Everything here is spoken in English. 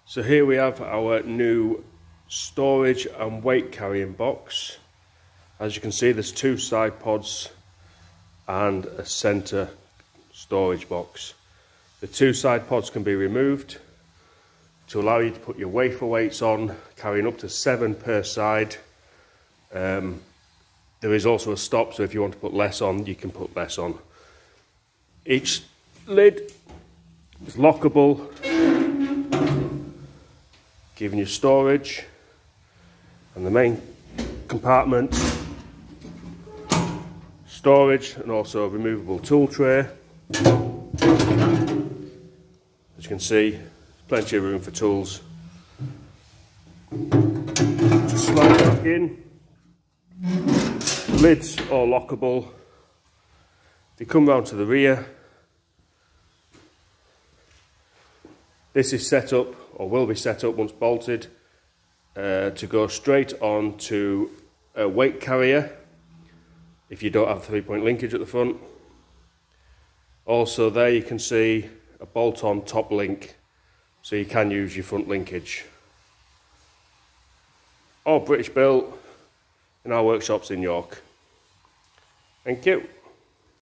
So here we have our new storage and weight carrying box. As you can see, there's two side pods and a centre storage box. The two side pods can be removed to allow you to put your wafer weights on, carrying up to 7 per side. There is also a stop, so if you want to put less on, you can put less on. Each lid is lockable, giving you storage, and the main compartment, storage, and also a removable tool tray. As you can see, plenty of room for tools. Just slide back in. The lids are lockable. They come round to the rear. This is set up, or will be set up once bolted, to go straight on to a weight carrier if you don't have 3-point linkage at the front. Also there you can see a bolt-on top link, so you can use your front linkage. All British built in our workshops in York. Thank you.